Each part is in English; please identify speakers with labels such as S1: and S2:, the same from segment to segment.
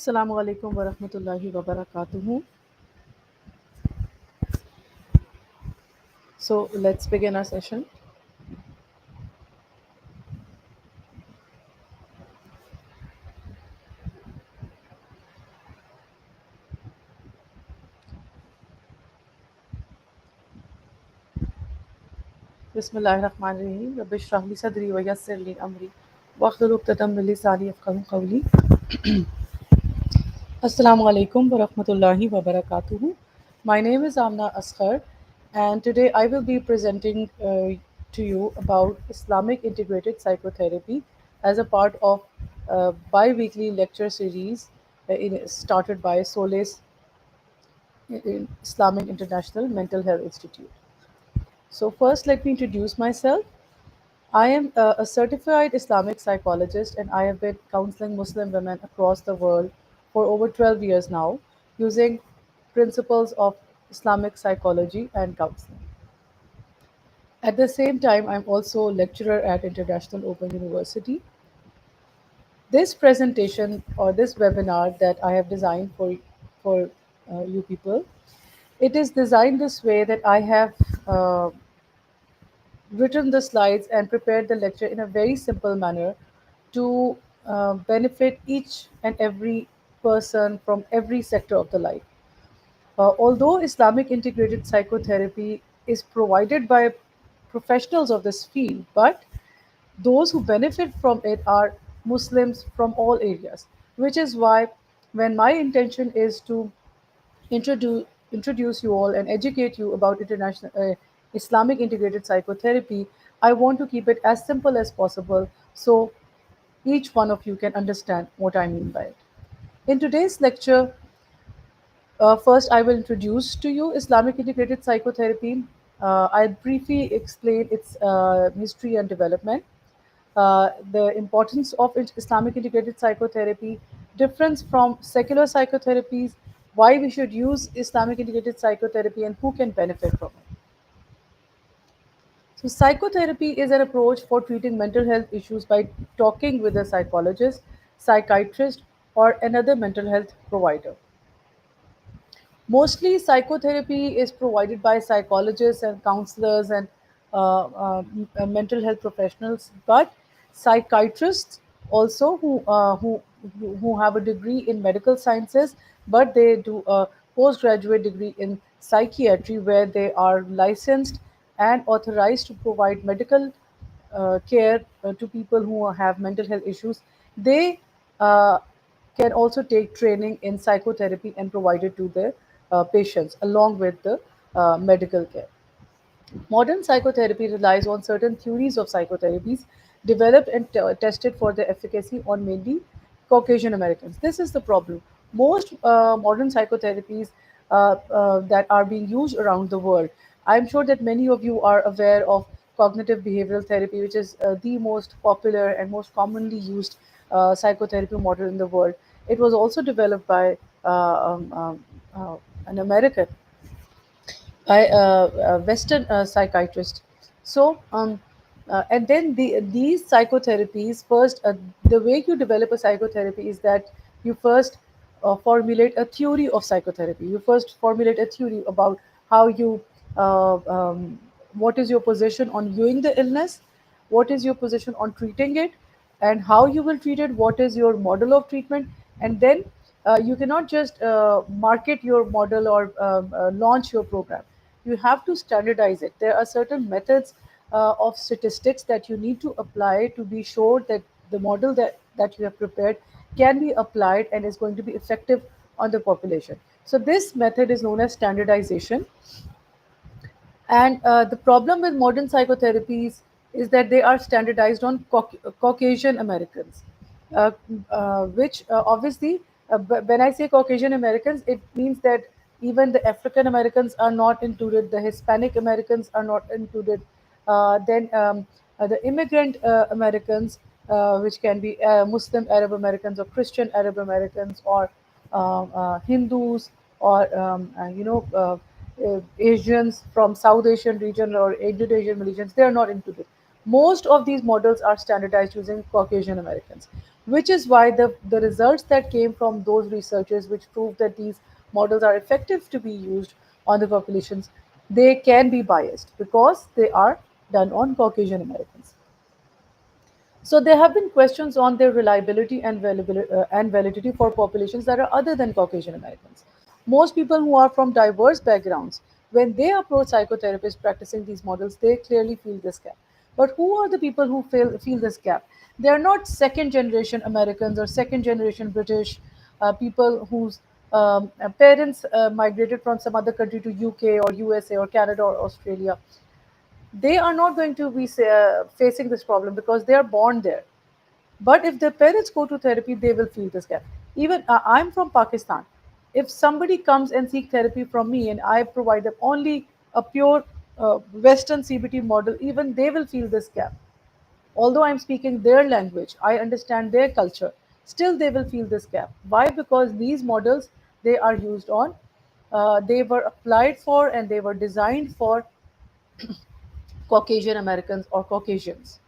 S1: Assalamu alaikum wa rahmatullahi wa barakatuhu. So let's begin our session. Bismillahirrahmanirrahim. 𝗵𝗵𝘁 𝗵𝗵𝗃 Assalamu alaikum wa rahmatullahi wa barakatuhu. My name is Amna Asghar, and today I will be presenting to you about Islamic Integrated Psychotherapy as a part of a bi-weekly lecture series started by Solace in Islamic International Mental Health Institute. So first, let me introduce myself. I am a certified Islamic psychologist, and I have been counseling Muslim women across the world for over 12 years now using principles of Islamic psychology and counseling. At the same time, I'm also a lecturer at International Open University. This presentation or this webinar that I have designed for you people, it is designed this way that I have written the slides and prepared the lecture in a very simple manner to benefit each and every person from every sector of the life. Although Islamic integrated psychotherapy is provided by professionals of this field, but those who benefit from it are Muslims from all areas, which is why when my intention is to introduce you all and educate you about international Islamic integrated psychotherapy, I want to keep it as simple as possible so each one of you can understand what I mean by it. In today's lecture, first I will introduce to you Islamic integrated psychotherapy. I'll briefly explain its history and development, the importance of Islamic integrated psychotherapy, difference from secular psychotherapies, why we should use Islamic integrated psychotherapy, and who can benefit from it. So, psychotherapy is an approach for treating mental health issues by talking with a psychologist, psychiatrist, or another mental health provider. Mostly, psychotherapy is provided by psychologists and counselors and mental health professionals, but psychiatrists also who have a degree in medical sciences, but they do a postgraduate degree in psychiatry where they are licensed and authorized to provide medical care to people who have mental health issues. They uh, can also take training in psychotherapy and provide it to their patients along with the medical care. Modern psychotherapy relies on certain theories of psychotherapies developed and tested for their efficacy on mainly Caucasian Americans. This is the problem. Most modern psychotherapies that are being used around the world, I'm sure that many of you are aware of cognitive behavioral therapy, which is the most popular and most commonly used psychotherapy model in the world. It was also developed by an American by a Western psychiatrist. So, and then these psychotherapies first, the way you develop a psychotherapy is that you first formulate a theory of psychotherapy. You first formulate a theory about how you, what is your position on viewing the illness, what is your position on treating it, and how you will treat it, what is your model of treatment, and then you cannot just market your model or launch your program. You have to standardize it. There are certain methods of statistics that you need to apply to be sure that the model that you have prepared can be applied and is going to be effective on the population. So this method is known as standardization, and the problem with modern psychotherapies is that they are standardized on Caucasian Americans, uh, which obviously, when I say Caucasian Americans, it means that even the African Americans are not included, the Hispanic Americans are not included, then the immigrant Americans, which can be Muslim Arab Americans or Christian Arab Americans or Hindus or Asians from South Asian region or Indo-Asian regions, they are not included. Most of these models are standardized using Caucasian Americans. which is why the results that came from those researchers which prove that these models are effective to be used on the populations, they can be biased because they are done on Caucasian Americans. So there have been questions on their reliability and validity for populations that are other than Caucasian Americans. Most people who are from diverse backgrounds, when they approach psychotherapists practicing these models, they clearly feel this gap. But who are the people who feel this gap? They are not second generation Americans or second generation British people whose parents migrated from some other country to UK or USA or Canada or Australia. They are not going to be facing this problem because they are born there. But if their parents go to therapy, they will feel this gap. Even I'm from Pakistan. If somebody comes and seek therapy from me and I provide them only a pure Western CBT model, even they will feel this gap. Although I'm speaking their language, I understand their culture, still they will feel this gap. Why? Because these models, they are used on, they were applied for and they were designed for Caucasian Americans or Caucasians.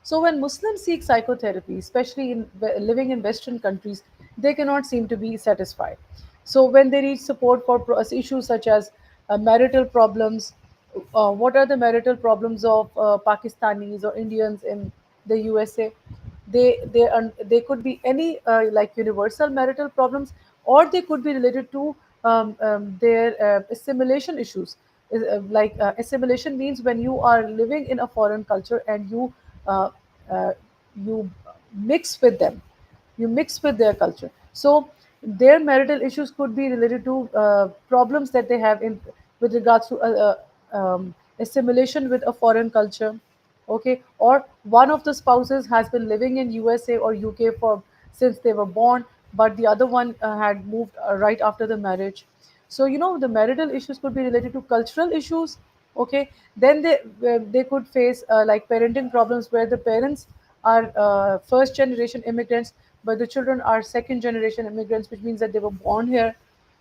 S1: So when Muslims seek psychotherapy, especially in living in Western countries, they cannot seem to be satisfied. So when they reach support for issues such as marital problems, what are the marital problems of Pakistanis or Indians in the USA? They could be any like universal marital problems, or they could be related to their assimilation issues. Assimilation means when you are living in a foreign culture and uh, uh, you mix with them, you mix with their culture. So their marital issues could be related to problems that they have in with regards to assimilation with a foreign culture. Okay, or one of the spouses has been living in USA or UK for since they were born, but the other one had moved right after the marriage. So the marital issues could be related to cultural issues. Okay, then they could face like parenting problems where the parents are first generation immigrants, but the children are second generation immigrants, which means that they were born here.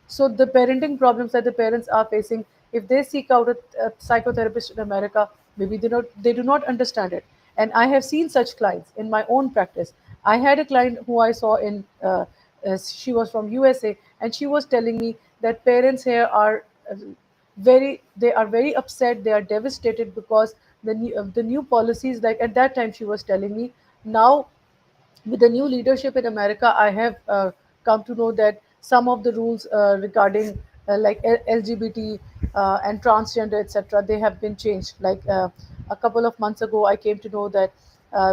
S1: So the parenting problems that the parents are facing, if they seek out a psychotherapist in America, maybe they do not understand it. And I have seen such clients in my own practice. I had a client who I saw in she was from USA, and she was telling me that parents here are very upset. They are devastated because the new policies, like at that time she was telling me, now with the new leadership in America, I have come to know that some of the rules regarding like LGBT and transgender, etc., they have been changed. Like a couple of months ago, I came to know that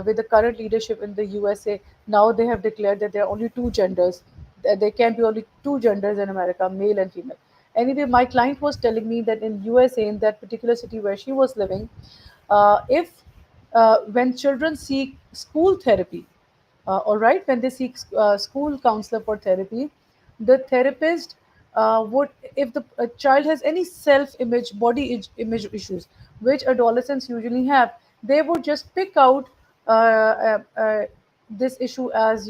S1: with the current leadership in the USA, now they have declared that there are only two genders. That there can be only two genders in America, male and female. Anyway, my client was telling me that in USA, in that particular city where she was living, if when children seek school therapy, all right, when they seek school counselor for therapy, the therapist would, if the child has any self-image, image issues, which adolescents usually have, they would just pick out this issue as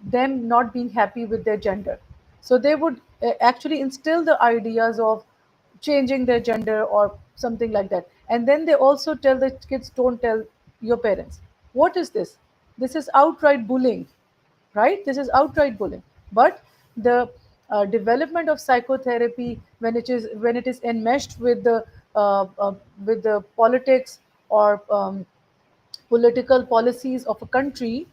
S1: them not being happy with their gender. So they would actually instill the ideas of changing their gender or something like that. And then they also tell the kids, don't tell your parents. What is this? This is outright bullying, right? This is outright bullying. But the development of psychotherapy, when it is enmeshed with the politics or political policies of a country,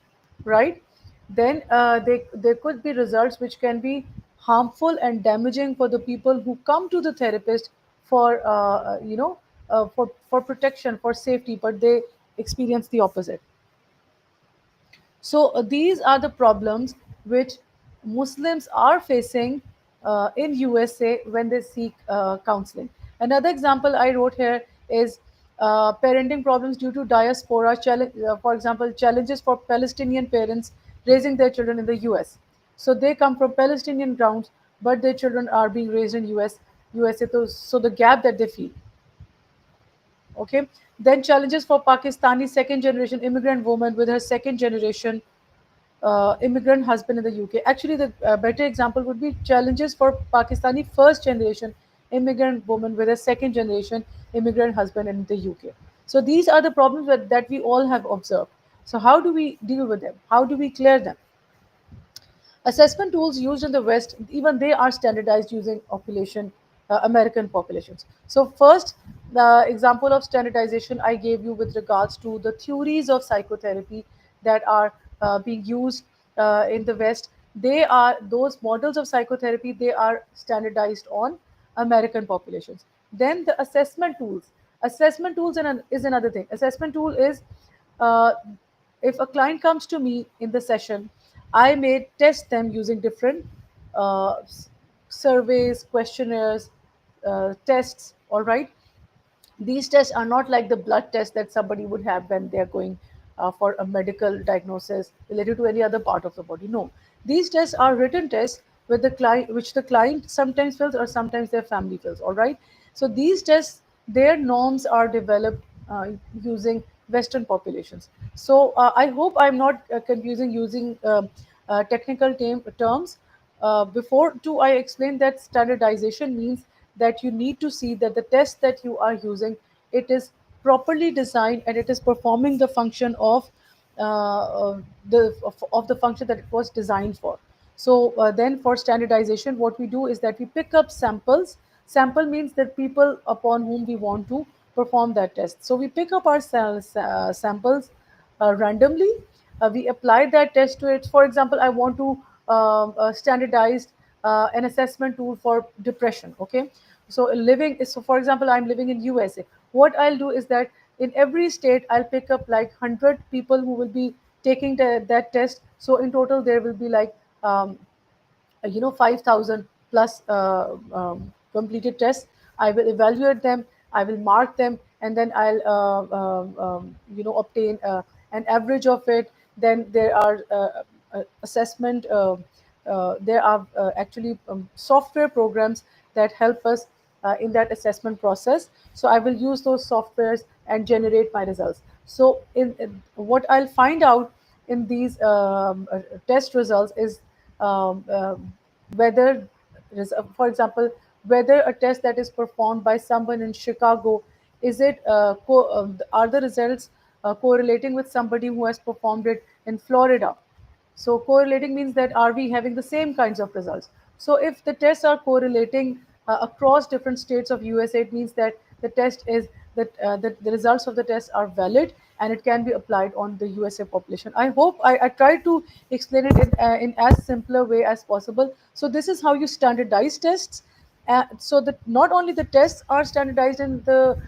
S1: right? Then there could be results which can be harmful and damaging for the people who come to the therapist for for protection, for safety, but they experience the opposite. So these are the problems which Muslims are facing in USA when they seek counseling. Another example I wrote here is parenting problems due to diaspora. For example, challenges for Palestinian parents raising their children in the US. So they come from Palestinian grounds, but their children are being raised in USA. So the gap that they feel. Okay. Then challenges for Pakistani second generation immigrant woman with her second generation immigrant husband in the UK. Actually, the better example would be challenges for Pakistani first generation immigrant woman with a second generation immigrant husband in the UK. So these are the problems that we all have observed. So how do we deal with them? How do we clear them? Assessment tools used in the West, even they are standardized using American populations. So first, the example of standardization I gave you with regards to the theories of psychotherapy that are being used in the West. They are those models of psychotherapy. They are standardized on American populations. Then the assessment tools. Assessment tools is another thing. Assessment tool is uh, if a client comes to me in the session, I may test them using different surveys, questionnaires, tests. All right. These tests are not like the blood test that somebody would have when they're going for a medical diagnosis related to any other part of the body. No, these tests are written tests with the client, which the client sometimes fills or sometimes their family fills. All right. So these tests, their norms are developed using Western populations. So I hope I'm not confusing using technical terms. Before too, I explained that standardization means that you need to see that the test that you are using, it is properly designed and it is performing the function of the function that it was designed for. So then for standardization, what we do is that we pick up samples. Sample means that people upon whom we want to perform that test. So we pick up our samples randomly. We apply that test to it. For example, I want to standardize an assessment tool for depression. Okay, so for example, I'm living in USA. What I'll do is that in every state I'll pick up like 100 people who will be taking that test. So in total there will be like 5,000 plus completed tests. I will evaluate them, I will mark them, and then I'll obtain an average of it. Then there are assessment there are actually software programs that help us in that assessment process. So I will use those softwares and generate my results. So in what I'll find out in these test results is um, um, whether, for example, whether a test that is performed by someone in Chicago, is it are the results correlating with somebody who has performed it in Florida? So correlating means that are we having the same kinds of results? So if the tests are correlating across different states of USA, it means that the test is that the results of the test are valid and it can be applied on the USA population. I hope I tried to explain it in as simpler way as possible. So this is how you standardize tests. So that not only the tests are standardized in the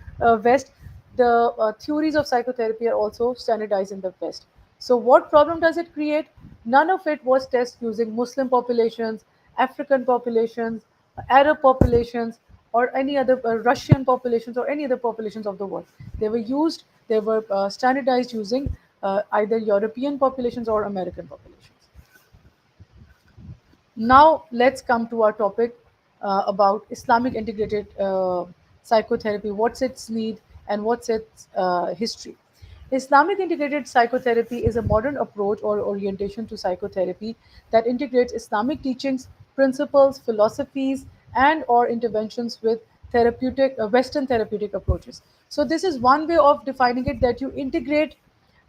S1: West, the theories of psychotherapy are also standardized in the West. So what problem does it create? None of it was tested using Muslim populations, African populations, Arab populations, or any other Russian populations or any other populations of the world. They were standardized using either European populations or American populations. Now let's come to our topic about Islamic integrated psychotherapy. What's its need and what's its history? Islamic integrated psychotherapy is a modern approach or orientation to psychotherapy that integrates Islamic teachings, principles, philosophies, and or interventions with therapeutic Western therapeutic approaches. So this is one way of defining it, that you integrate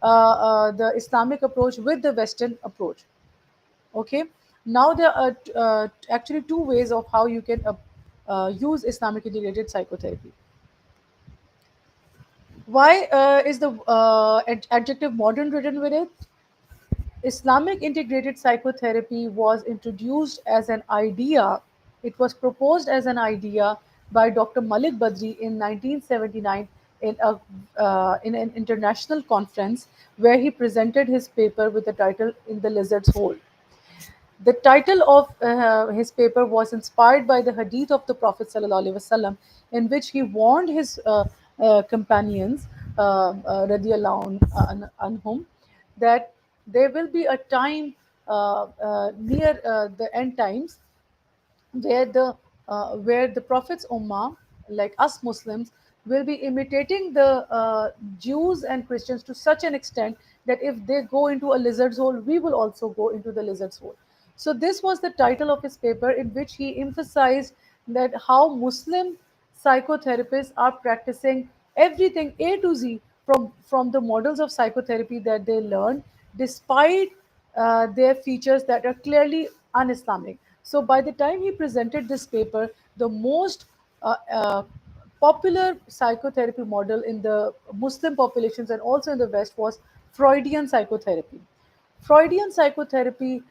S1: the Islamic approach with the Western approach. Okay, now there are actually two ways of how you can use Islamic integrated psychotherapy. Why is the adjective modern written with it? Islamic integrated psychotherapy was introduced as an idea. It was proposed as an idea by Dr. Malik Badri in 1979 in an international conference where he presented his paper with the title "In the Lizard's Hole." The title of his paper was inspired by the hadith of the Prophet ﷺ, in which he warned his companions, anhum, that there will be a time near the end times where the Prophet's ummah, like us Muslims, will be imitating the Jews and Christians to such an extent that if they go into a lizard's hole, we will also go into the lizard's hole. So this was the title of his paper, in which he emphasized that how Muslim psychotherapists are practicing everything A to Z from the models of psychotherapy that they learn, despite their features that are clearly un-Islamic. So by the time he presented this paper, the most popular psychotherapy model in the Muslim populations and also in the West was Freudian psychotherapy. Freudian psychotherapy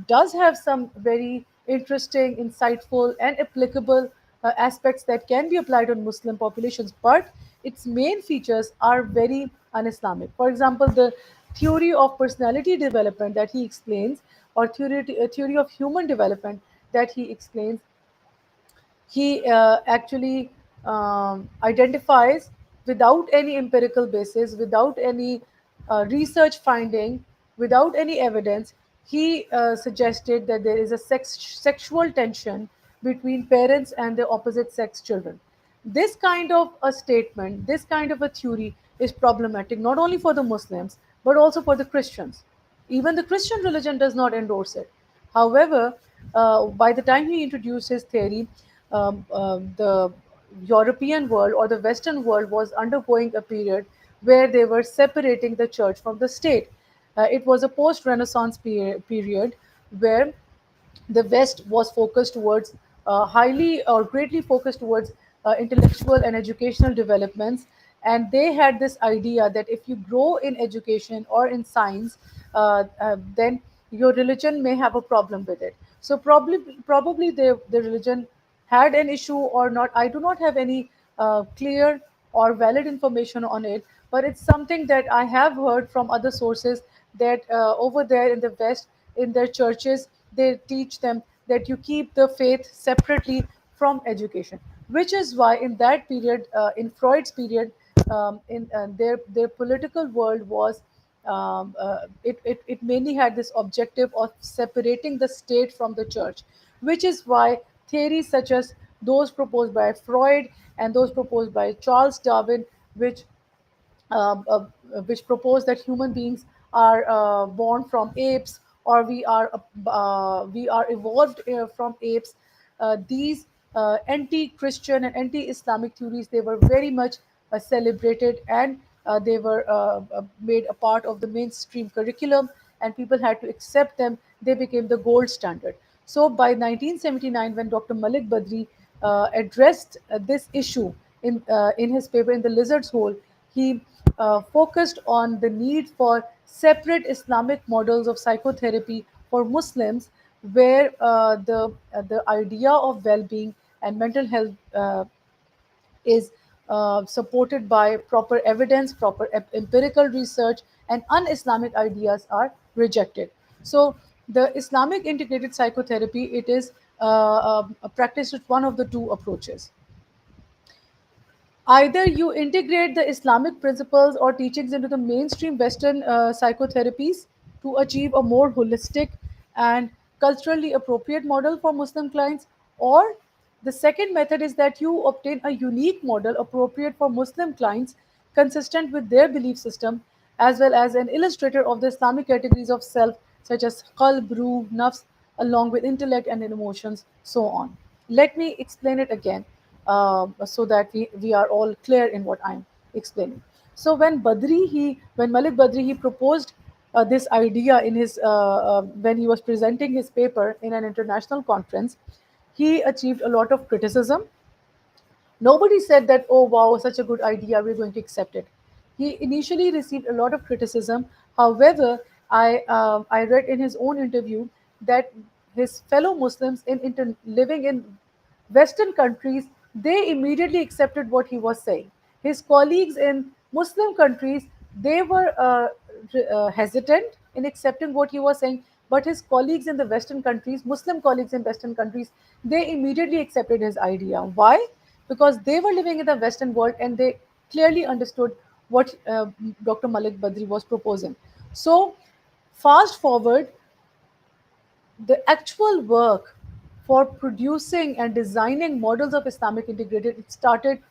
S1: does have some very interesting, insightful, and applicable aspects that can be applied on Muslim populations, but its main features are very un Islamic. For example, the theory of personality development that he explains, or theory of human development that he explains, he actually identifies without any empirical basis, without any research finding, without any evidence. He suggested that there is a sexual tension between parents and their opposite sex children. This kind of a statement, this kind of a theory is problematic not only for the Muslims but also for the Christians. Even the Christian religion does not endorse it. However, by the time he introduced his theory, the European world or the Western world was undergoing a period where they were separating the church from the state. It was a post Renaissance period where the West was focused towards highly or greatly focused towards intellectual and educational developments. And they had this idea that if you grow in education or in science, then your religion may have a problem with it. So probably the religion had an issue or not. I do not have any clear or valid information on it, but it's something that I have heard from other sources that over there in the West, in their churches, they teach them that you keep the faith separately from education, which is why in that period, in Freud's period, in their political world was it mainly had this objective of separating the state from the church, which is why theories such as those proposed by Freud and those proposed by Charles Darwin, which um, uh, which propose that human beings are born from apes, or we are evolved from apes. These anti-Christian and anti-Islamic theories, they were very much celebrated, and they were made a part of the mainstream curriculum, and people had to accept them. They became the gold standard. So by 1979, when Dr. Malik Badri addressed this issue in his paper In the Lizard's Hole, he focused on the need for separate Islamic models of psychotherapy for Muslims, where the idea of well-being and mental health is supported by proper evidence, proper empirical research, and un-Islamic ideas are rejected. So the Islamic integrated psychotherapy, it is practiced with one of the two approaches. Either you integrate the Islamic principles or teachings into the mainstream Western psychotherapies to achieve a more holistic and culturally appropriate model for Muslim clients, or the second method is that you obtain a unique model appropriate for Muslim clients, consistent with their belief system, as well as an illustrator of the Islamic categories of self, such as qalb, ruh, nafs, along with intellect and emotions, so on. Let me explain it again, so that we are all clear in what I'm explaining. So when Malik Badri, he proposed this idea in his when he was presenting his paper in an international conference, he achieved a lot of criticism. Nobody said that, oh wow, such a good idea, we're going to accept it. He initially received a lot of criticism. However, I read in his own interview that his fellow Muslims living in Western countries, they immediately accepted what he was saying. His colleagues in Muslim countries, they were hesitant in accepting what he was saying, but his colleagues in the Western countries, Muslim colleagues in Western countries, they immediately accepted his idea. Why? Because they were living in the Western world and they clearly understood what Dr. Malik Badri was proposing. So, fast forward, the actual work for producing and designing models of Islamic integrated, it started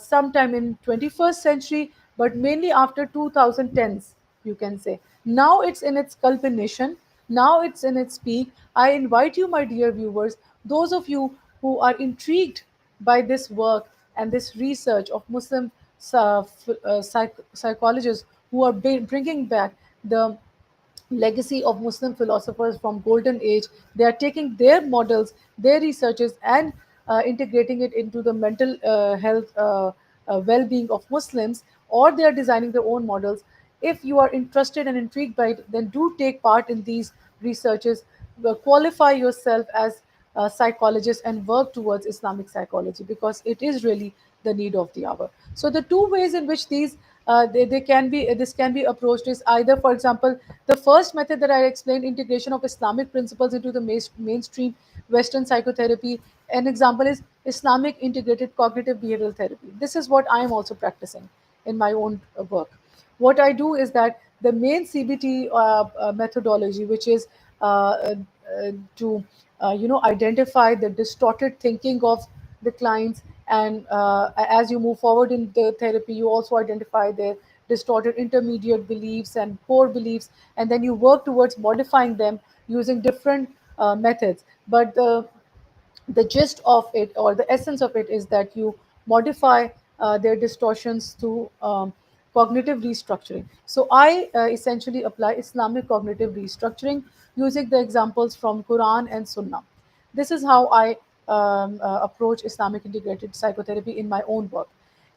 S1: sometime in 21st century, but mainly after 2010s, you can say. Now it's in its culmination. Now it's in its peak. I invite you, my dear viewers, those of you who are intrigued by this work and this research of Muslim psychologists who are bringing back the legacy of Muslim philosophers from golden age. They are taking their models, their researches, and integrating it into the mental health well-being of Muslims, or they are designing their own models. If you are interested and intrigued by it, then do take part in these researches, qualify yourself as a psychologist and work towards Islamic psychology, because it is really the need of the hour. So the two ways in which they can be this can be approached is either, for example, the first method that I explained, integration of Islamic principles into the mainstream Western psychotherapy. An example is Islamic integrated cognitive behavioral therapy. This is what I am also practicing in my own work. What I do is that the main CBT methodology, which is to identify the distorted thinking of the clients, and as you move forward in the therapy, you also identify their distorted intermediate beliefs and core beliefs, and then you work towards modifying them using different methods. But the gist of it, or the essence of it, is that you modify their distortions through cognitive restructuring. So I essentially apply Islamic cognitive restructuring using the examples from Quran and Sunnah. This is how I approach Islamic integrated psychotherapy in my own work.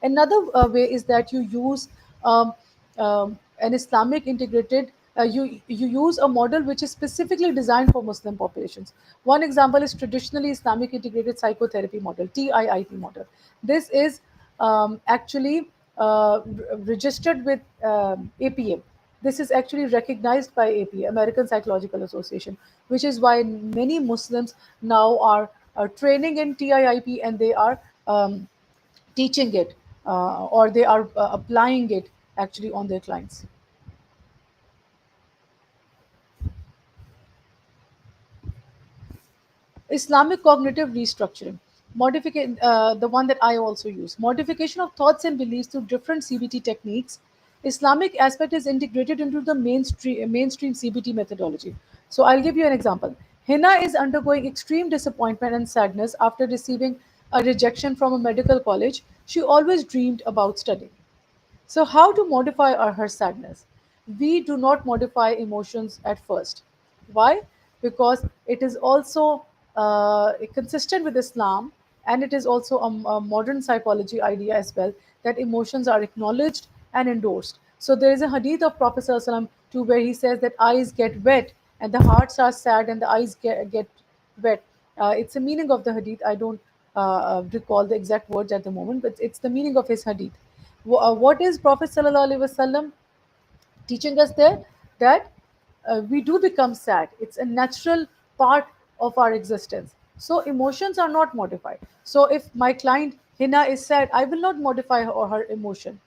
S1: Another way is that you use um, an Islamic integrated, you use a model which is specifically designed for Muslim populations. One example is traditionally Islamic integrated psychotherapy model, TIIP model. This is actually registered with APA. This is actually recognized by APA, American Psychological Association, which is why many Muslims now are training in TIIP, and they are teaching it, or they are applying it actually on their clients. Islamic cognitive restructuring, the one that I also use, modification of thoughts and beliefs through different CBT techniques. Islamic aspect is integrated into the mainstream CBT methodology. So I'll give you an example. Hina is undergoing extreme disappointment and sadness after receiving a rejection from a medical college she always dreamed about studying. So, how to modify her sadness? We do not modify emotions at first. Why? Because it is also consistent with Islam, and it is also a modern psychology idea as well, that emotions are acknowledged and endorsed. So, there is a hadith of Prophet ﷺ to where he says that eyes get wet and the hearts are sad and the eyes get wet. It's the meaning of the hadith. I don't recall the exact words at the moment, but it's the meaning of his hadith. What is Prophet Sallallahu Alaihi Wasallam teaching us there? That we do become sad. It's a natural part of our existence. So emotions are not modified. So if my client Hina is sad, I will not modify her or her emotion.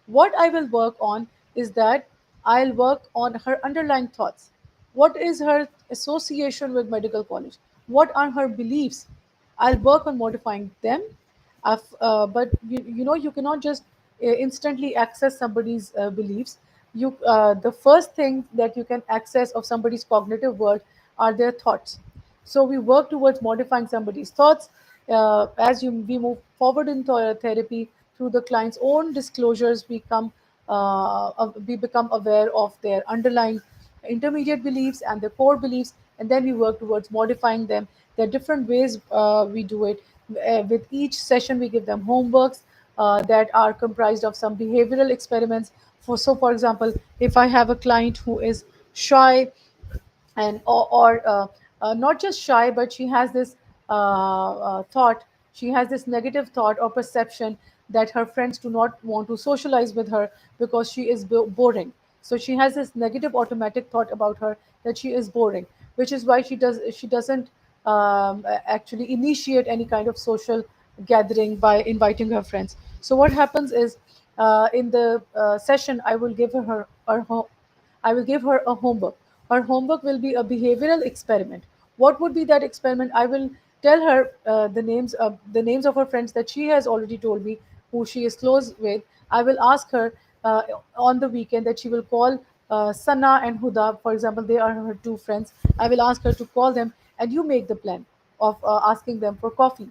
S1: What I will work on is that I'll work on her underlying thoughts. What is her association with medical college? What are her beliefs? I'll work on modifying them. But you cannot just instantly access somebody's beliefs. The first thing that you can access of somebody's cognitive world are their thoughts. So we work towards modifying somebody's thoughts. We move forward in therapy through the client's own disclosures. We become aware of their underlying intermediate beliefs and their core beliefs, and then we work towards modifying them. There are different ways we do it. With each session, we give them homeworks that are comprised of some behavioral experiments. For example, if I have a client who is shy, and or not just shy, but she has this negative thought or perception that her friends do not want to socialize with her because she is boring. So she has this negative automatic thought about her, that she is boring, which is why she doesn't actually initiate any kind of social gathering by inviting her friends. So what happens is, in the session, I will give her a homework. Her homework will be a behavioral experiment. What would be that experiment? I will tell her the names of her friends that she has already told me, who she is close with. I will ask her on the weekend that she will call Sana and Huda, for example, they are her two friends. I will ask her to call them, and you make the plan of asking them for coffee.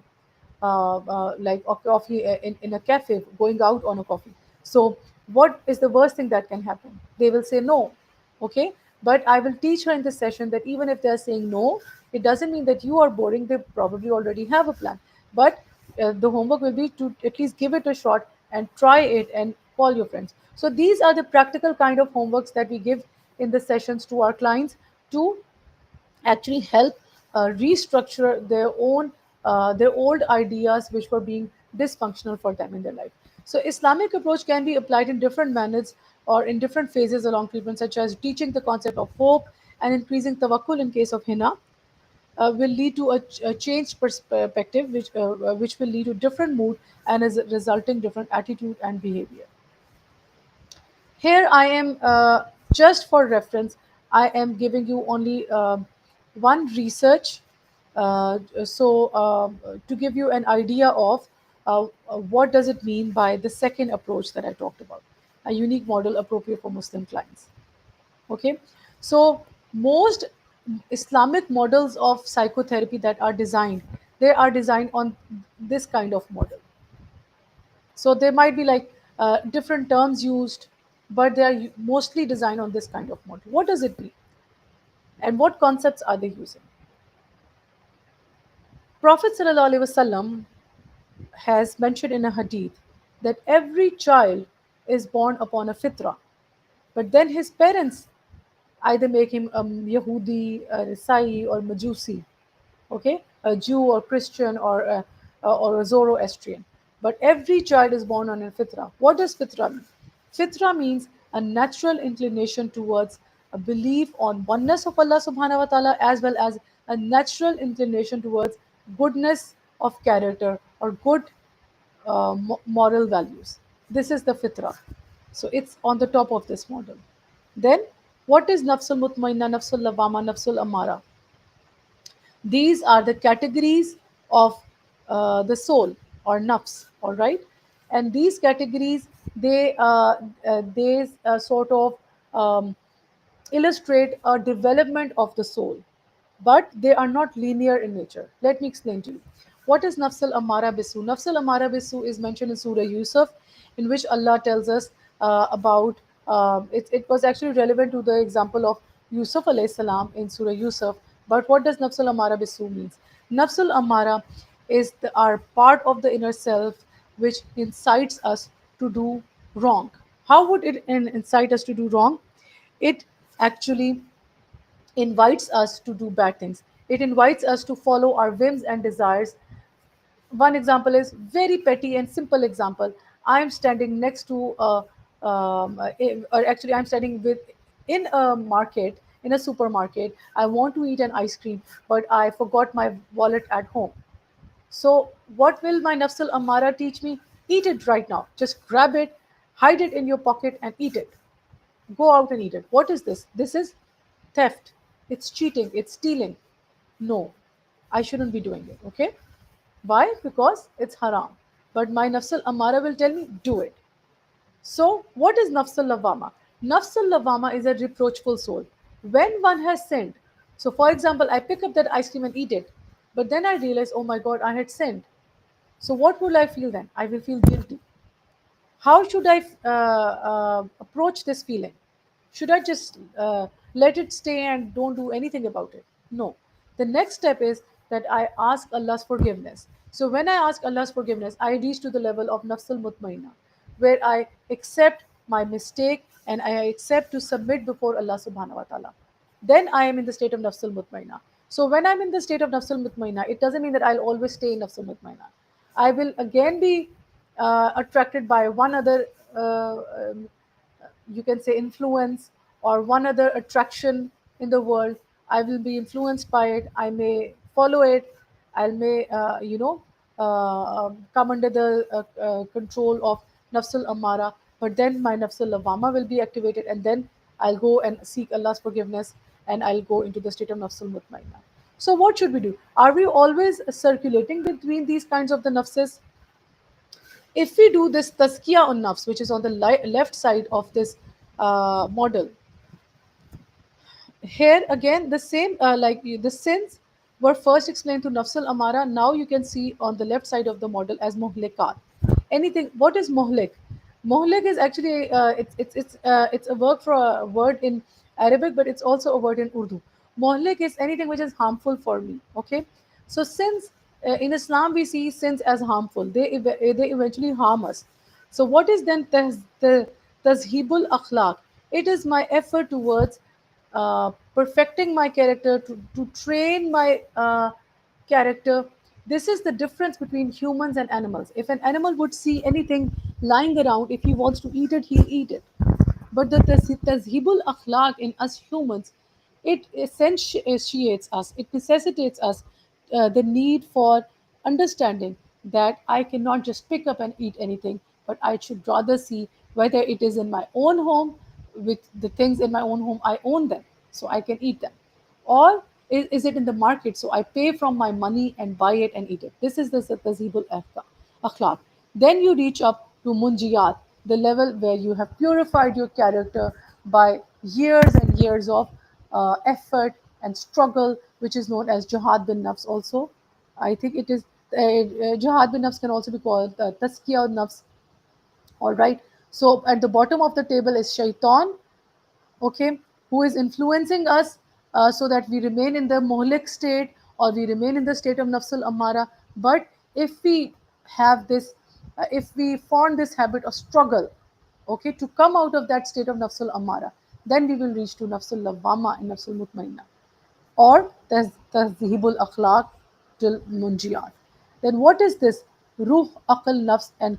S1: like a coffee in a cafe, going out on a coffee. So, what is the worst thing that can happen? They will say no. Okay, but I will teach her in this session that even if they are saying no, it doesn't mean that you are boring. They probably already have a plan, but the homework will be to at least give it a shot and try it and call your friends. So these are the practical kind of homeworks that we give in the sessions to our clients to actually help restructure their old ideas which were being dysfunctional for them in their life. So Islamic approach can be applied in different manners or in different phases along treatment, such as teaching the concept of hope and increasing tawakkul in case of hina, will lead to a changed perspective, which will lead to different mood and as a resulting different attitude and behavior. Here I am, just for reference, I am giving you only one research, to give you an idea of what does it mean by the second approach that I talked about, a unique model appropriate for Muslim clients. Okay, so most Islamic models of psychotherapy that are designed, they are designed on this kind of model. So there might be like different terms used, but they are mostly designed on this kind of model. What does it mean? And what concepts are they using? Prophet ﷺ has mentioned in a hadith that every child is born upon a fitra, but then his parents either make him a Yahudi, a Isai, or Majusi, okay, a Jew or Christian or a Zoroastrian. But every child is born on a fitra. What does fitra mean? Fitra means a natural inclination towards a belief on oneness of Allah subhanahu wa ta'ala, as well as a natural inclination towards goodness of character or good moral values. This is the fitra. So it's on the top of this model. Then, what is nafsul mutmainna, nafsul lawama, nafsul amara? These are the categories of the soul or nafs, all right? And these categories, they sort of um, illustrate a development of the soul, but they are not linear in nature. Let me explain to you. What is Nafs Amara Bisu? Nafs Amara Bisu is mentioned in Surah Yusuf, in which Allah tells us about. It was actually relevant to the example of Yusuf alayhi salam in Surah Yusuf. But what does Nafs Amara Bisu means? Nafs Amara is our part of the inner self which incites us to do wrong. How would it incite us to do wrong? It actually invites us to do bad things. It invites us to follow our whims and desires. One example is very petty and simple example. I'm standing next to or actually I'm standing with in a market, in a supermarket. I want to eat an ice cream, but I forgot my wallet at home. So, what will my nafs al amara teach me? Eat it right now. Just grab it, hide it in your pocket, and eat it. Go out and eat it. What is this? This is theft. It's cheating. It's stealing. No, I shouldn't be doing it. Okay? Why? Because it's haram. But my nafs al amara will tell me, do it. So, what is nafs al lawama? Nafs al lawama is a reproachful soul. When one has sinned, so for example, I pick up that ice cream and eat it, but then I realize, oh my God, I had sinned. So, what will I feel then? I will feel guilty. How should I approach this feeling? Should I just let it stay and don't do anything about it? No. The next step is that I ask Allah's forgiveness. So when I ask Allah's forgiveness, I reach to the level of nafsul mutmainna, where I accept my mistake and I accept to submit before Allah subhanahu wa ta'ala. Then I am in the state of nafsul mutmainna. So when I'm in the state of nafsul mutmainna, it doesn't mean that I'll always stay in nafsul mutmainna. I will again be attracted by one other, you can say, influence or one other attraction in the world. I will be influenced by it. I may follow it. I may, come under the control of nafsul amara. But then my nafsul lawama will be activated, and then I'll go and seek Allah's forgiveness, and I'll go into the state of nafsul mutmainna. So what should we do? Are we always circulating between these kinds of the nafses? If we do this tazkiya on nafs, which is on the left side of this model, here again the same, like the sins were first explained to Nafs al-Amara. Now you can see on the left side of the model as muhlikat. Anything. What is muhlik? Muhlik is actually it's a work for a word in Arabic, but it's also a word in Urdu. Muhlik is anything which is harmful for me. Okay, so since in Islam we see sins as harmful, they eventually harm us. So what is then the tazhibul akhlaq? It is my effort towards perfecting my character, to train my character. This is the difference between humans and animals. If an animal would see anything lying around, if he wants to eat it, he'll eat it. But the tazhibul akhlaq in us humans, it essentiates us, it necessitates us the need for understanding that I cannot just pick up and eat anything, but I should rather see whether it is in my own home, with the things in my own home, I own them, so I can eat them. Or is it in the market? So I pay from my money and buy it and eat it. This is the tazhibul akhlaq. Then you reach up to munjiyat, the level where you have purified your character by years and years of effort and struggle, which is known as jihad bin nafs also. I think it is jihad bin nafs can also be called taskiya nafs. All right. So at the bottom of the table is shaitan, okay, who is influencing us so that we remain in the mohlik state, or we remain in the state of nafsul amara. But if we have this, if we form this habit of struggle, okay, to come out of that state of nafsul amara, then we will reach to nafsul lawwama and nafsul mutmainna, or Tahzibul Akhlaq till Munjiyat. Then what is this? Ruh, Aql, Nafs, and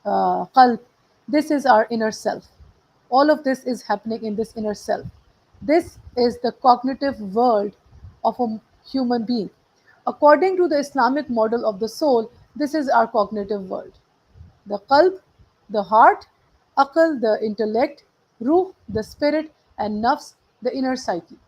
S1: Qalb. This is our inner self. All of this is happening in this inner self. This is the cognitive world of a human being. According to the Islamic model of the soul, this is our cognitive world. The qalb, the heart; aql, the intellect; ruh, the spirit; and nafs, the inner psyche.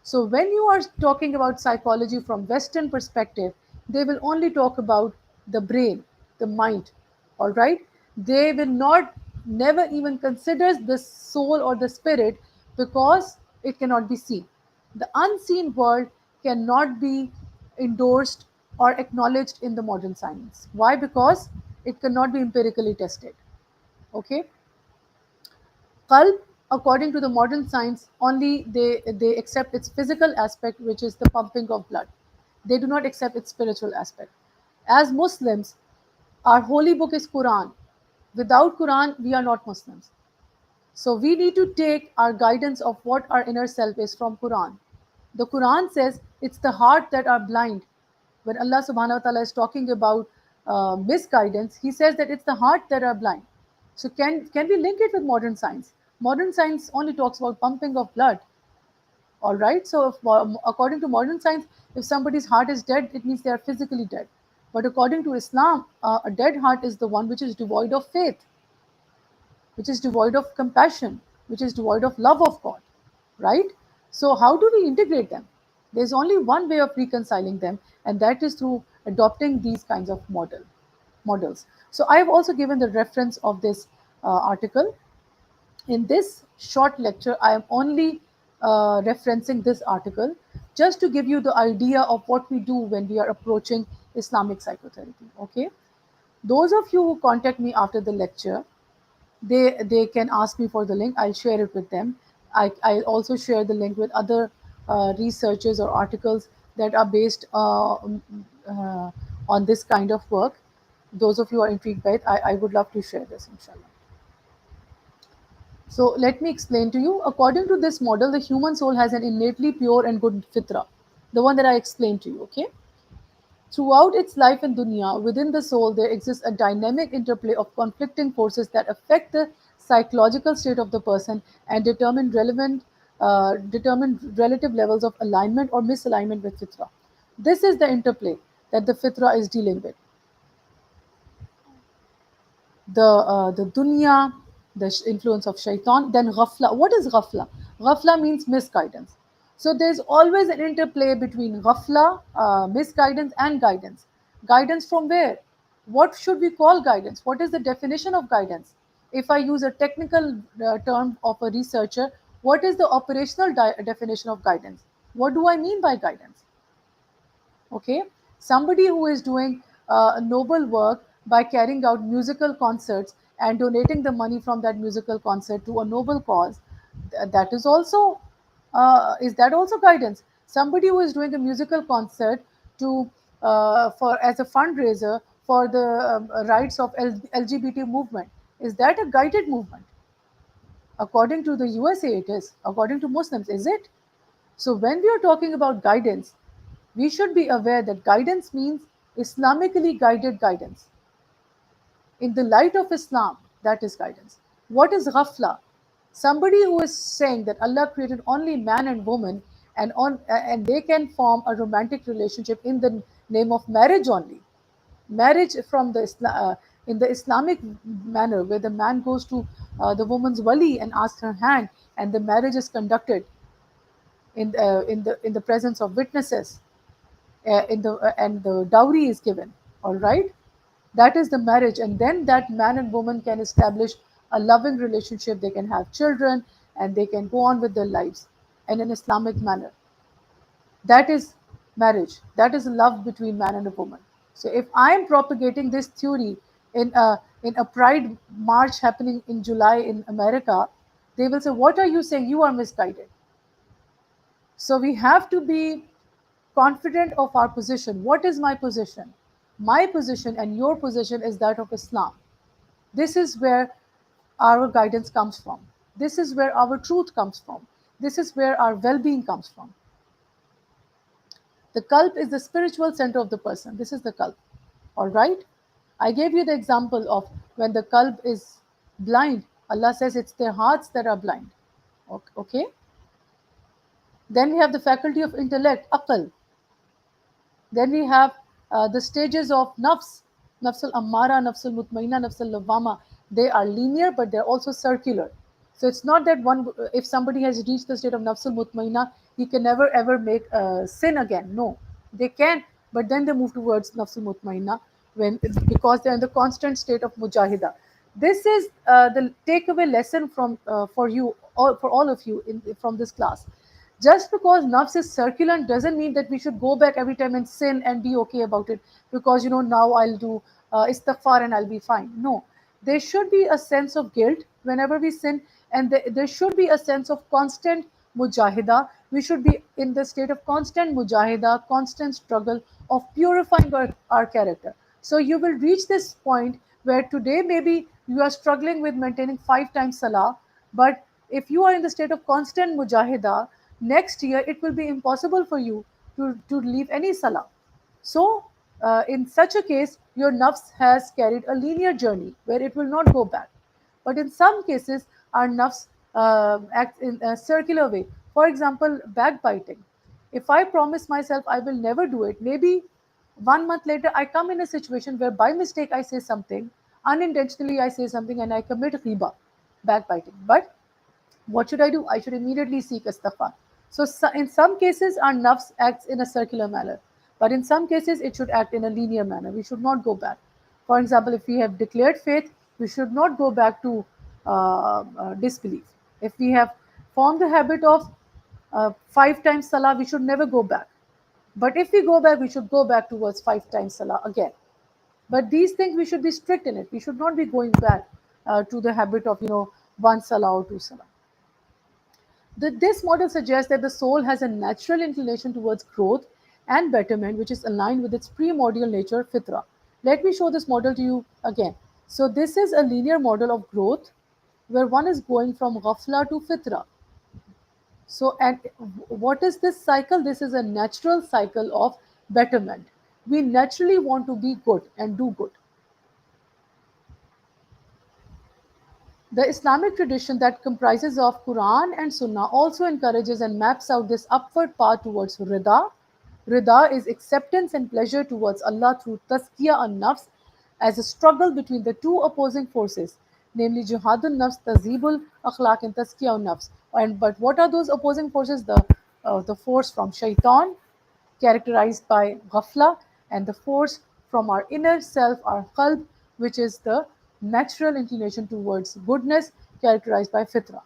S1: So when you are talking about psychology from Western perspective, they will only talk about the brain, the mind. All right? They will not never even consider the soul or the spirit, because it cannot be seen. The unseen world cannot be endorsed or acknowledged in the modern science. Why? Because it cannot be empirically tested. Okay? Qalb, according to the modern science, only they accept its physical aspect, which is the pumping of blood. They do not accept its spiritual aspect. As Muslims, our holy book is Quran. Without Quran, we are not Muslims. So we need to take our guidance of what our inner self is from Quran. The Quran says it's the heart that are blind. When Allah subhanahu wa ta'ala is talking about misguidance, He says that it's the heart that are blind. So can we link it with modern science? Modern science only talks about pumping of blood. All right. So according to modern science, if somebody's heart is dead, it means they are physically dead. But according to Islam, a dead heart is the one which is devoid of faith, which is devoid of compassion, which is devoid of love of God, right? So, how do we integrate them? There's only one way of reconciling them, and that is through adopting these kinds of models. So, I have also given the reference of this article. In this short lecture, I am only referencing this article just to give you the idea of what we do when we are approaching Islamic psychotherapy. Okay, those of you who contact me after the lecture, they can ask me for the link. I'll share it with them. I'll also share the link with other researchers or articles that are based on this kind of work. Those of you who are intrigued by it, I would love to share this, inshallah. So let me explain to you. According to this model, the human soul has an innately pure and good fitra, the one that I explained to you. Okay. Throughout its life in dunya, within the soul, there exists a dynamic interplay of conflicting forces that affect the psychological state of the person and determine relative levels of alignment or misalignment with fitra. This is the interplay that the fitra is dealing with. The dunya, the influence of shaitan, then ghafla. What is ghafla? Ghafla means misguidance. So there's always an interplay between ghafla, misguidance, and guidance. Guidance from where? What should we call guidance? What is the definition of guidance? If I use a technical term of a researcher, what is the operational definition of guidance? What do I mean by guidance? Okay, somebody who is doing noble work by carrying out musical concerts and donating the money from that musical concert to a noble cause, that is also, is that also guidance? Somebody who is doing a musical concert to for as a fundraiser for the rights of LGBT movement, is that a guided movement? According to the USA, it is. According to Muslims, is it? So, when we are talking about guidance, we should be aware that guidance means Islamically guided guidance. In the light of Islam, that is guidance. What is ghafla? Somebody who is saying that Allah created only man and woman, and they can form a romantic relationship in the name of marriage only. Marriage from the in the Islamic manner, where the man goes to the woman's wali and asks her hand, and the marriage is conducted in the presence of witnesses, in the and the dowry is given. All right, that is the marriage, and then that man and woman can establish a loving relationship. They can have children, and they can go on with their lives in an Islamic manner. That is marriage. That is love between man and a woman. So if I am propagating this theory in a pride march happening in July in America, they will say, what are you saying? You are misguided. So we have to be confident of our position. What is my position? My position and your position is that of Islam. This is where our guidance comes from. This is where our truth comes from. This is where our well being comes from. The kalb is the spiritual center of the person. This is the kalb. All right? I gave you the example of when the kalb is blind. Allah says it's their hearts that are blind. Okay? Then we have the faculty of intellect, aql. Then we have the stages of nafs, nafsul ammara, nafsul mutmainna, nafsul lawwama. They are linear, but they're also circular. So it's not that one, if somebody has reached the state of nafsul mutmainna, he can never ever make sin again. No, they can, but then they move towards nafsul mutmainna when, because they're in the constant state of mujahida. This is the takeaway lesson from for you, or for all of you from this class. Just because nafs is circulant doesn't mean that we should go back every time and sin and be okay about it, because now I'll do istighfar and I'll be fine. No, there should be a sense of guilt whenever we sin, and there should be a sense of constant mujahida. We should be in the state of constant mujahida, constant struggle of purifying our character. So you will reach this point where today maybe you are struggling with maintaining 5 times salah, but if you are in the state of constant mujahida, next year it will be impossible for you to leave any salah. So, in such a case, your nafs has carried a linear journey where it will not go back. But in some cases, our nafs acts in a circular way. For example, backbiting. If I promise myself I will never do it, maybe 1 month later I come in a situation where by mistake I say something, unintentionally I say something, and I commit ghibah, backbiting. But what should I do? I should immediately seek istighfar. So, in some cases, our nafs acts in a circular manner, but in some cases, it should act in a linear manner. We should not go back. For example, if we have declared faith, we should not go back to disbelief. If we have formed the habit of 5 times salah, we should never go back. But if we go back, we should go back towards 5 times salah again. But these things, we should be strict in it. We should not be going back to the habit of, one salah or two salah. This model suggests that the soul has a natural inclination towards growth and betterment, which is aligned with its primordial nature, fitra. Let me show this model to you again. So, this is a linear model of growth where one is going from ghafla to fitra. So, and what is this cycle? This is a natural cycle of betterment. We naturally want to be good and do good. The Islamic tradition that comprises of Quran and Sunnah also encourages and maps out this upward path towards Rida. Rida is acceptance and pleasure towards Allah through tazkiyah and nafs as a struggle between the two opposing forces, namely jihadun nafs, tazibul akhlaq, and tazkiyah nafs. But what are those opposing forces? The force from shaitan, characterized by ghafla, and the force from our inner self, our qalb, which is the natural inclination towards goodness, characterized by fitra.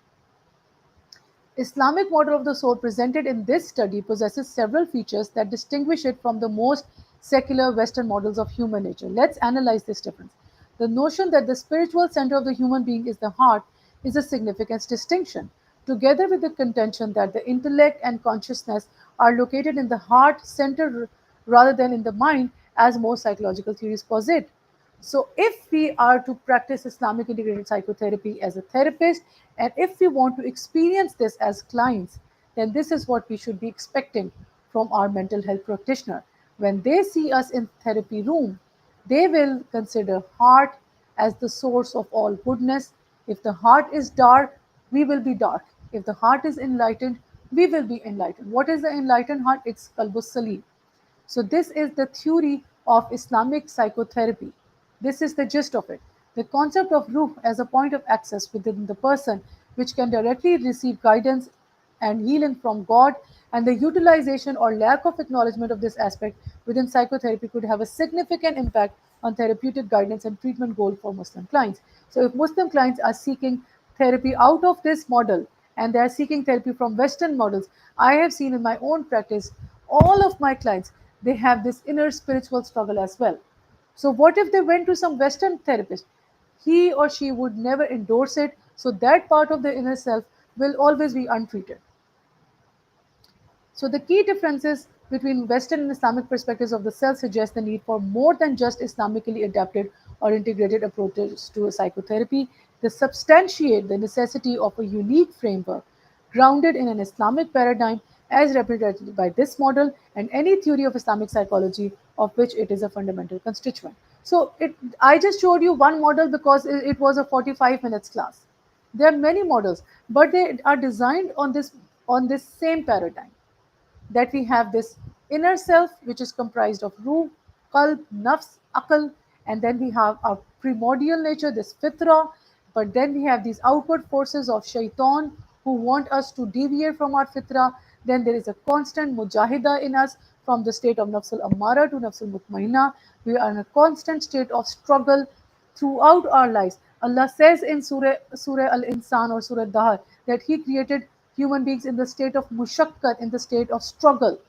S1: Islamic model of the soul presented in this study possesses several features that distinguish it from the most secular Western models of human nature. Let's analyze this difference. The notion that the spiritual center of the human being is the heart is a significant distinction, together with the contention that the intellect and consciousness are located in the heart center rather than in the mind, as most psychological theories posit. So, if we are to practice Islamic integrated psychotherapy as a therapist, and if we want to experience this as clients, then this is what we should be expecting from our mental health practitioner. When they see us in therapy room, they will consider heart as the source of all goodness. If the heart is dark, we will be dark. If the heart is enlightened, we will be enlightened. What is the enlightened heart? It's 𝗪𝗪𝗃𝗀. So, this is the theory of Islamic psychotherapy. This is the gist of it. The concept of ruh as a point of access within the person, which can directly receive guidance and healing from God, and the utilization or lack of acknowledgement of this aspect within psychotherapy could have a significant impact on therapeutic guidance and treatment goal for Muslim clients. So, if Muslim clients are seeking therapy out of this model and they are seeking therapy from Western models, I have seen in my own practice all of my clients, they have this inner spiritual struggle as well. So, what if they went to some Western therapist? He or she would never endorse it, so that part of the inner self will always be untreated. So, the key differences between Western and Islamic perspectives of the self suggest the need for more than just Islamically adapted or integrated approaches to psychotherapy. They substantiate the necessity of a unique framework grounded in an Islamic paradigm as represented by this model and any theory of Islamic psychology of which it is a fundamental constituent. So, I just showed you one model because it was a 45 minutes class. There are many models, but they are designed on this same paradigm, that we have this inner self which is comprised of ruh, qalb, nafs, akal, and then we have our primordial nature, this fitra, but then we have these outward forces of shaitan who want us to deviate from our fitra. Then there is a constant mujahida in us from the state of nafsul ammara to nafsul mutmainna. We are in a constant state of struggle throughout our lives. Allah says in Surah Al-Insan or Surah Dahr that He created human beings in the state of mushakkat, in the state of struggle.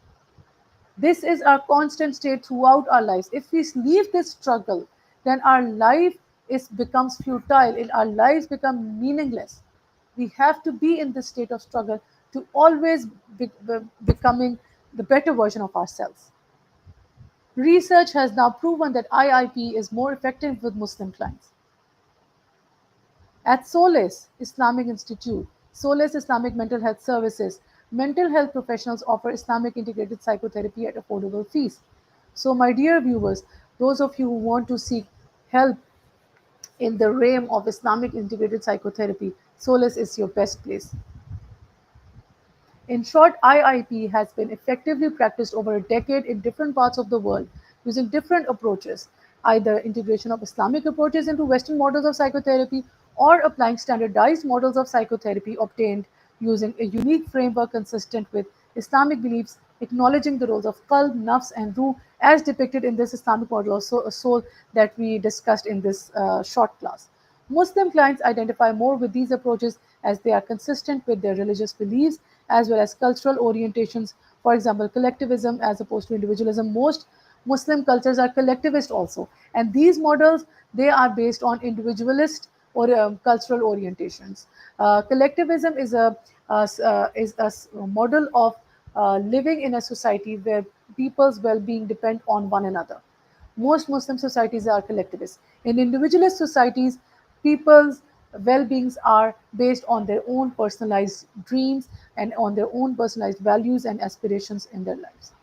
S1: This is our constant state throughout our lives. If we leave this struggle, then our life becomes futile, our lives become meaningless. We have to be in this state of struggle to always becoming the better version of ourselves. Research has now proven that IIP is more effective with Muslim clients. At Solace Islamic Institute, Solace Islamic Mental Health Services, mental health professionals offer Islamic integrated psychotherapy at affordable fees. So, my dear viewers, those of you who want to seek help in the realm of Islamic integrated psychotherapy, Solace is your best place. In short, IIP has been effectively practiced over a decade in different parts of the world using different approaches, either integration of Islamic approaches into Western models of psychotherapy or applying standardized models of psychotherapy obtained using a unique framework consistent with Islamic beliefs, acknowledging the roles of qalb, nafs, and ruh as depicted in this Islamic model of soul that we discussed in this short class. Muslim clients identify more with these approaches as they are consistent with their religious beliefs as well as cultural orientations. For example, collectivism as opposed to individualism. Most Muslim cultures are collectivist also, and these models, they are based on individualist or cultural orientations. Collectivism is a model of living in a society where people's well-being depend on one another. Most Muslim societies are collectivist. In individualist societies, people's well-beings are based on their own personalized dreams and on their own personalized values and aspirations in their lives.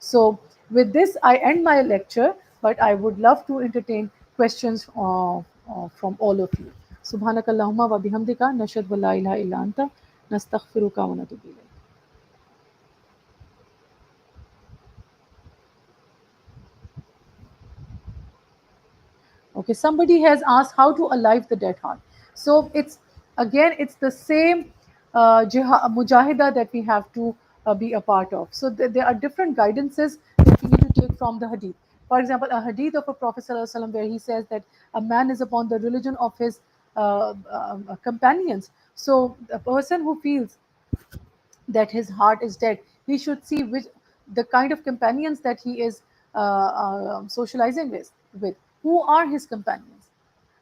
S1: So, with this, I end my lecture, but I would love to entertain questions from all of you. Subhanakallahumma wa bihamdika nashhadu an la ilaha illa anta nastaghfiruka wa natubu ilayk. Okay, somebody has asked how to alive the dead heart. So it's the same mujahida that we have to be a part of. So there are different guidances that we need to take from the hadith. For example, a hadith of a Prophet ﷺ where he says that a man is upon the religion of his companions. So the person who feels that his heart is dead. He should see which the kind of companions that he is socializing with. Who are his companions?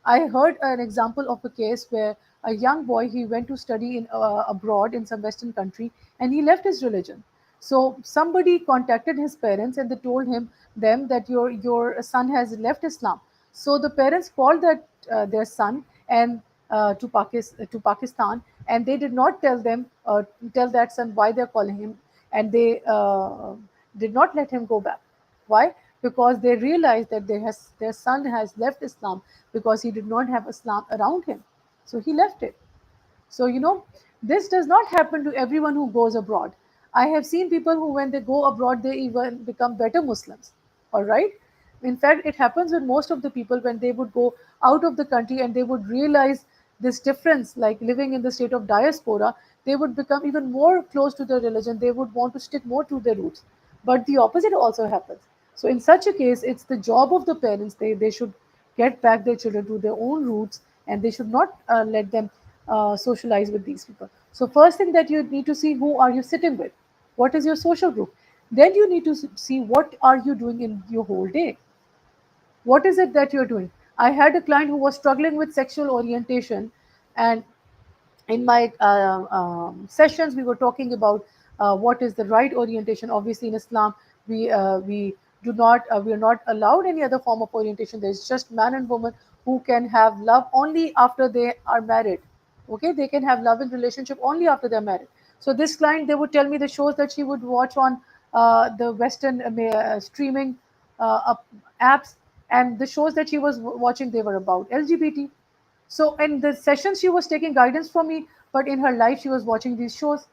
S1: I heard an example of a case where a young boy, he went to study in abroad in some Western country, and he left his religion. So somebody contacted his parents and they told them that your son has left Islam. So the parents called that their son and to Pakistan, and they did not tell that son why they're calling him, and they did not let him go back. Why? Because they realized that their son has left Islam because he did not have Islam around him. So he left it. So, this does not happen to everyone who goes abroad. I have seen people who, when they go abroad, they even become better Muslims. All right. In fact, it happens with most of the people when they would go out of the country and they would realize this difference, like living in the state of diaspora, they would become even more close to their religion. They would want to stick more to their roots. But the opposite also happens. So, in such a case, it's the job of the parents. They should get back their children to their own roots, and they should not let them socialize with these people. So first thing that you need to see, who are you sitting with? What is your social group? Then you need to see what are you doing in your whole day. What is it that you're doing? I had a client who was struggling with sexual orientation, and in my sessions we were talking about what is the right orientation. Obviously in Islam we are not allowed any other form of orientation. There's just man and woman who can have love only after they are married. Okay, they can have love in relationship only after they're married. So this client, they would tell me the shows that she would watch on the Western streaming apps, and the shows that she was watching, they were about LGBT. So in the sessions, she was taking guidance from me, but in her life, she was watching these shows.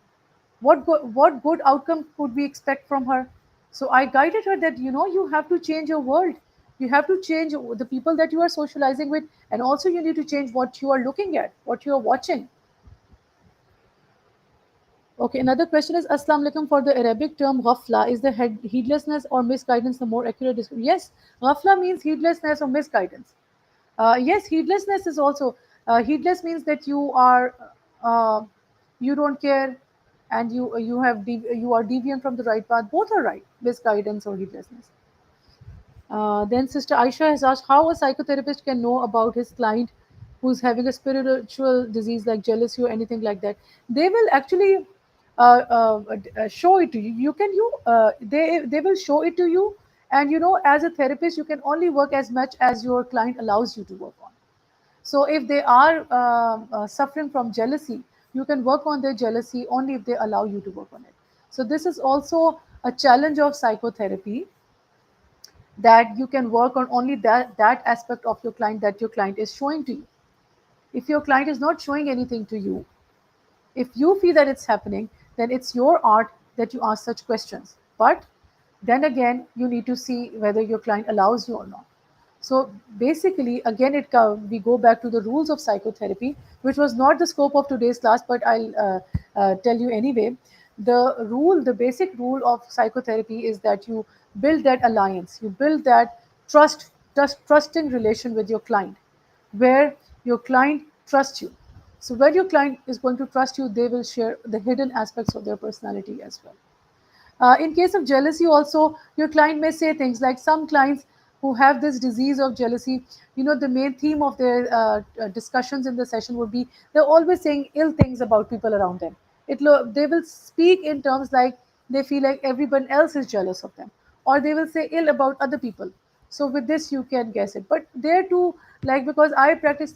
S1: What good outcome could we expect from her? So I guided her that you have to change your world. You have to change the people that you are socializing with, and also you need to change what you are looking at, what you are watching. Okay, another question is Assalamu alaikum. For the Arabic term ghafla, is the heedlessness or misguidance the more accurate description? Yes, ghafla means heedlessness or misguidance. Yes, heedlessness is also heedless means that uh, you don't care, and you are deviant from the right path. Both are right, misguidance or heedlessness. Then Sister Aisha has asked how a psychotherapist can know about his client who's having a spiritual disease like jealousy or anything like that. They will actually show it to you. They will show it to you, and as a therapist, you can only work as much as your client allows you to work on. So if they are suffering from jealousy, you can work on their jealousy only if they allow you to work on it. So this is also a challenge of psychotherapy, that you can work on only that aspect of your client that your client is showing to you. If your client is not showing anything to you, if you feel that it's happening, then it's your art that you ask such questions. But then again, you need to see whether your client allows you or not. So basically, again, we go back to the rules of psychotherapy, which was not the scope of today's class, but I'll tell you anyway. The basic rule of psychotherapy is that you build that alliance, you build that trusting relation with your client, where your client trusts you. So when your client is going to trust you, they will share the hidden aspects of their personality as well. In case of jealousy, also, your client may say things like, some clients who have this disease of jealousy, the main theme of their discussions in the session would be they're always saying ill things about people around them. They will speak in terms like they feel like everyone else is jealous of them, or they will say ill about other people. So with this, you can guess it. But there too, like, because I practice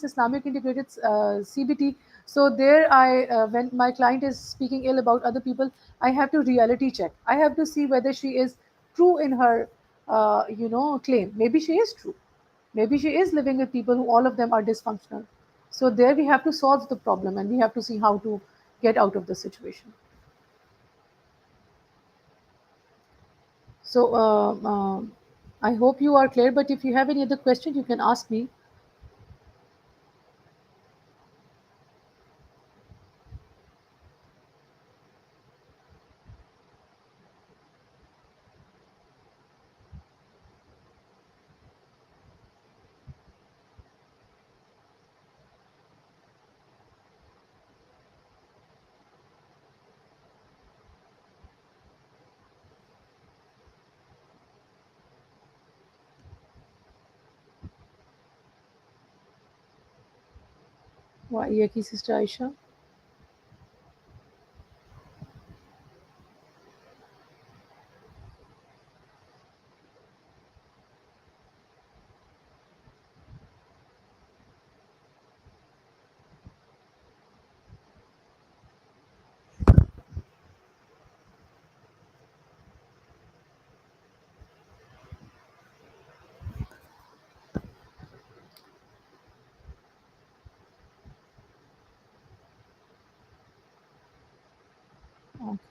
S1: Islamic integrated CBT. So there, when my client is speaking ill about other people, I have to reality check. I have to see whether she is true in her, claim. Maybe she is true. Maybe she is living with people who all of them are dysfunctional. So there we have to solve the problem, and we have to see how to get out of the situation. So I hope you are clear. But if you have any other question, you can ask me. وإياكي, Sister Aisha.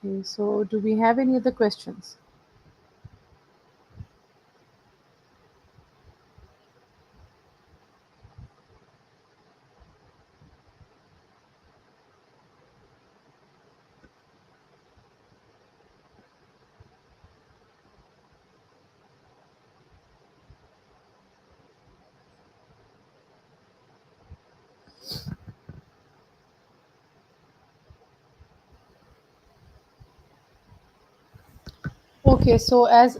S1: Okay, so do we have any other questions? Okay, so as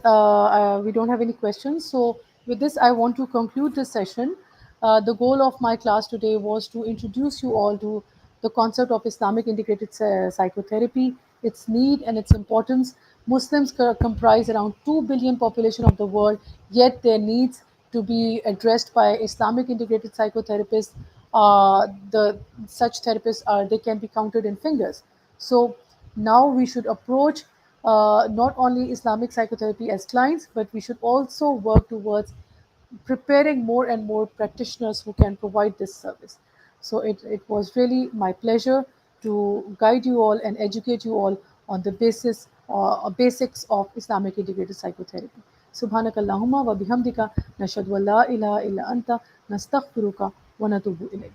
S1: we don't have any questions, so with this, I want to conclude this session. The goal of my class today was to introduce you all to the concept of Islamic integrated psychotherapy, its need and its importance. Muslims comprise around 2 billion population of the world, yet their needs to be addressed by Islamic integrated psychotherapists. The such therapists are they can be counted in fingers. So now we should approach not only Islamic psychotherapy as clients, but we should also work towards preparing more and more practitioners who can provide this service. So it was really my pleasure to guide you all and educate you all on the basics of Islamic integrated psychotherapy. سبحانك اللهم وبحمدك نشهد أن لا إله إلا أنت نستغفرك ونتوب إليك.